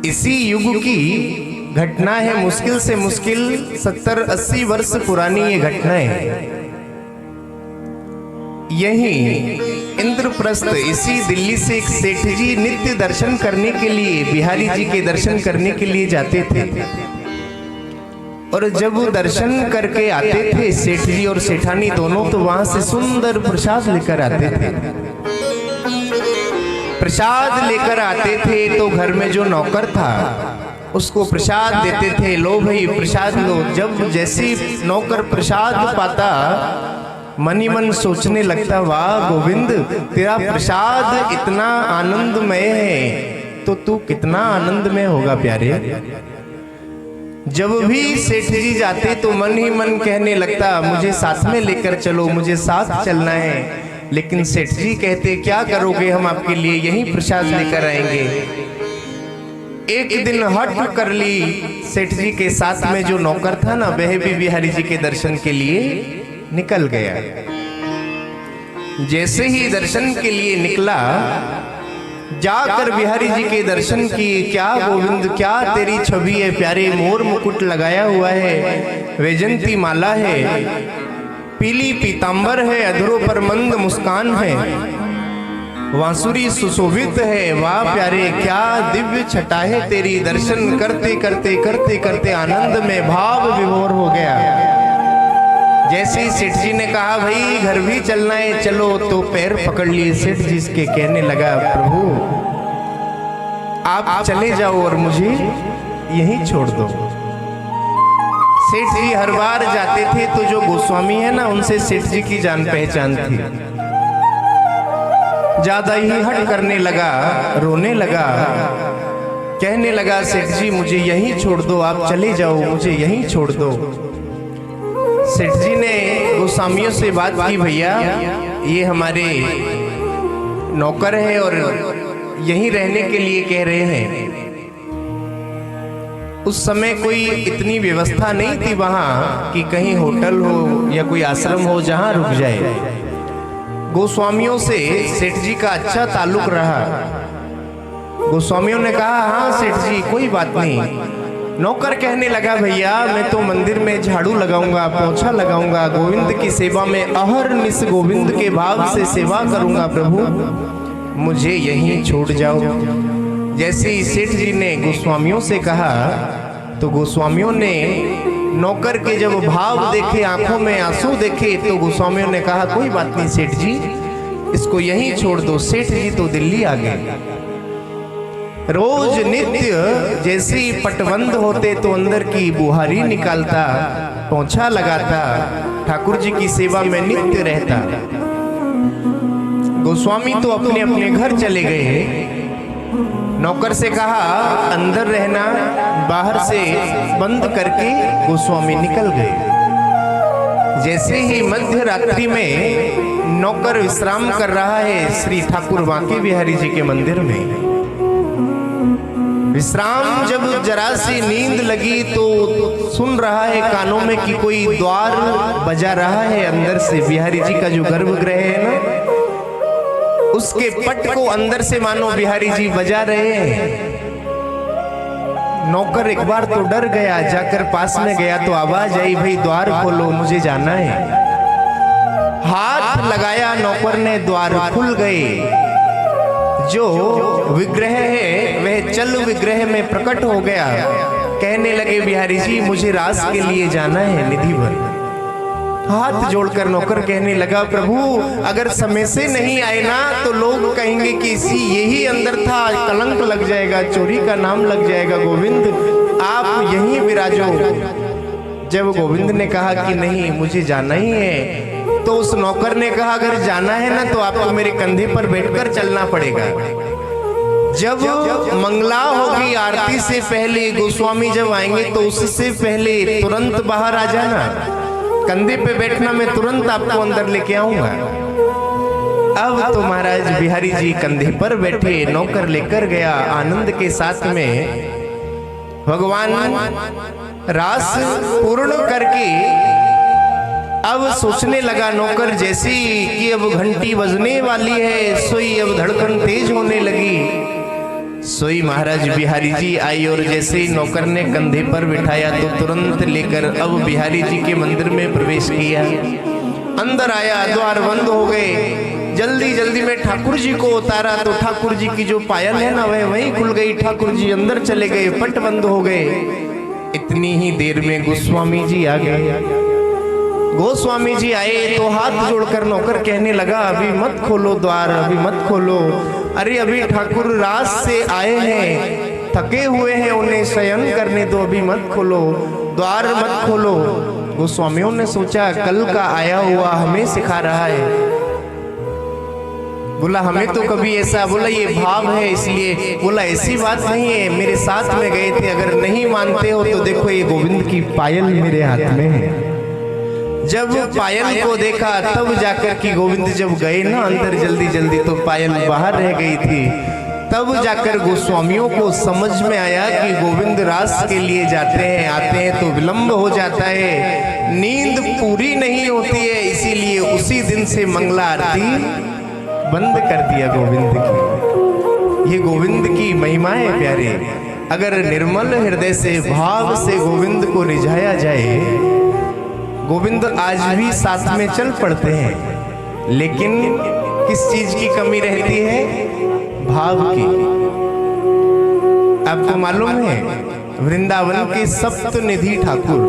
इसी युग की घटना है, मुश्किल से मुश्किल 70-80 वर्ष पुरानी ये घटना है। यही इंद्रप्रस्थ इसी दिल्ली से एक सेठ जी नित्य दर्शन करने के लिए, बिहारी जी के दर्शन करने के लिए जाते थे। और जब वो दर्शन करके आते थे सेठ जी और सेठानी दोनों, तो वहां से सुंदर प्रसाद लेकर आते थे। प्रसाद लेकर आते थे तो घर में जो नौकर था उसको प्रसाद देते थे, लो भाई प्रसाद लो। जब जैसे नौकर प्रसाद पाता मन ही मन सोचने लगता, वाह गोविंद तेरा प्रसाद इतना आनंदमय है तो तू कितना आनंदमय होगा प्यारे। जब भी सेठ जी जाते तो मन ही मन कहने लगता, मुझे साथ में लेकर चलो, मुझे साथ चलना है। लेकिन सेठ जी कहते, क्या करोगे, हम आपके लिए यही प्रसाद लेकर आएंगे। एक दिन हट कर ली, सेठ जी के साथ में जो नौकर था ना, वह भी बिहारी जी के दर्शन के लिए निकल गया। जैसे ही दर्शन के लिए निकला, जाकर बिहारी जी के दर्शन किए। क्या गोविंद, क्या तेरी छवि है प्यारे, मोर मुकुट लगाया हुआ है, वैजंती माला है, पीली पीतांबर है, अधरों पर मंद मुस्कान है, वांसुरी सुशोभित है। वाह प्यारे, क्या दिव्य छटा है तेरी। दर्शन करते करते करते करते आनंद में भाव विभोर हो गया। जैसे ही सेठ जी ने कहा, भाई घर भी चलना है, चलो, तो पैर पकड़ लिए सेठ जी के, कहने लगा, प्रभु आप चले जाओ और मुझे यहीं छोड़ दो। सेठ जी हर बार जाते थे तो जो गोस्वामी है ना, उनसे सेठ जी की जान पहचान थी। ज्यादा ही हट करने लगा, रोने लगा, कहने लगा, सेठ जी मुझे यहीं छोड़ दो, आप चले जाओ, मुझे यहीं छोड़ दो। सेठ जी ने गोस्वामियों से बात की, भैया ये हमारे नौकर है और यहीं रहने के लिए कह रहे हैं। उस समय कोई इतनी व्यवस्था नहीं थी वहां कि कहीं होटल हो या कोई आश्रम हो जहां रुक जाए। गोस्वामियों से सेठ जी का अच्छा ताल्लुक रहा। गोस्वामियों ने कहा, हाँ सेठ जी कोई बात नहीं। नौकर कहने लगा, भैया मैं तो मंदिर में झाड़ू लगाऊंगा, पोछा लगाऊंगा, गोविंद की सेवा में अहरनिश गोविंद के भाव से सेवा करूंगा, प्रभु मुझे यहीं छोड़ जाओ। जैसे ही सेठ जी ने गोस्वामियों से कहा तो गोस्वामियों ने नौकर के जब भाव देखे, आंखों में आंसू देखे, तो गोस्वामियों ने कहा, कोई बात नहीं सेठ जी, इसको यहीं छोड़ दो। सेठ जी तो दिल्ली आ गए। रोज नित्य जैसे ही पटबंद होते तो अंदर की बुहारी निकालता, पोंछा लगाता, ठाकुर जी की सेवा में नित्य रहता। गोस्वामी तो अपने अपने घर चले गए। नौकर से कहा अंदर रहना, बाहर से बंद करके गोस्वामी निकल गए। जैसे ही मध्य रात्रि में नौकर विश्राम कर रहा है श्री ठाकुर बांके बिहारी जी के मंदिर में। विश्राम जब जरा सी नींद लगी तो सुन रहा है कानों में कि कोई द्वार बजा रहा है अंदर से। बिहारी जी का जो गर्भगृह है ना, उसके पट को अंदर से मानो बिहारी जी बजा रहे हैं। नौकर एक बार तो डर गया, जाकर पास में गया तो आवाज आई, भाई द्वार खोलो, मुझे जाना है। हाथ लगाया नौकर ने, द्वार खुल गए। जो विग्रह है वह चल विग्रह में प्रकट हो गया। कहने लगे, बिहारी जी मुझे रास के लिए जाना है निधि भर। हाथ जोड़कर नौकर कहने लगा, प्रभु अगर समय से नहीं आए ना तो लोग कहेंगे कि इसी यही अंदर था, कलंक लग जाएगा, चोरी का नाम लग जाएगा। गोविंद आप यहीं विराजो। जब गोविंद ने कहा कि नहीं मुझे जाना ही है, तो उस नौकर ने कहा, अगर जाना है ना तो आपको मेरे कंधे पर बैठकर चलना पड़ेगा। जब मंगला होगी आरती से पहले, गोस्वामी जब आएंगे तो उससे पहले तुरंत बाहर आ जाना, कंधे पे बैठना, मैं तुरंत आपको अंदर लेके आऊंगा। अब तो महाराज बिहारी जी कंधे पर बैठे, नौकर लेकर गया। आनंद के साथ में भगवान रास पूर्ण करके अब सोचने लगा नौकर, जैसी कि अब घंटी बजने वाली है, सोई अब धड़कन तेज होने लगी। सोई महाराज बिहारी जी आई और जैसे ही नौकर ने कंधे पर बिठाया तो तुरंत लेकर अब बिहारी जी के मंदिर में प्रवेश किया। अंदर आया, द्वार बंद हो गए। जल्दी जल्दी में ठाकुर जी को उतारा तो ठाकुर जी की जो पायल है ना वह वहीं खुल गई। ठाकुर जी अंदर चले गए, पट बंद हो गए। इतनी ही देर में गोस्वामी जी आ गए। गोस्वामी जी आए तो हाथ जोड़कर नौकर कहने लगा, अभी मत खोलो द्वार, अभी मत खोलो। अरे अभी ठाकुर रात से आए हैं, थके हुए हैं, उन्हें शयन करने दो, अभी मत खोलो, द्वार मत खोलो। गोस्वामियों ने सोचा कल का आया हुआ हमें सिखा रहा है। बोला हमें तो कभी ऐसा, बोला ये भाव है इसलिए। बोला ऐसी बात नहीं है, मेरे साथ में गए थे, अगर नहीं मानते हो तो देखो ये गोविंद की पायल मेरे हाथ में है। जब पायल को देखा तब जाकर कि गोविंद जब गए ना अंदर जल्दी जल्दी तो पायल बाहर रह गई थी। तब जाकर गोस्वामियों को समझ में आया कि गोविंद रास के लिए जाते हैं, आते हैं तो विलंब हो जाता है, नींद पूरी नहीं होती है, इसीलिए उसी दिन से मंगला आरती बंद कर दिया गोविंद की। ये गोविंद की महिमा है प्यारे। अगर निर्मल हृदय से भाव से गोविंद को रिझाया जाए, गोविंद आज भी साथ में चल पड़ते हैं, लेकिन किस चीज की कमी रहती है? भाव की। आपको मालूम है वृंदावन के सप्तनिधि ठाकुर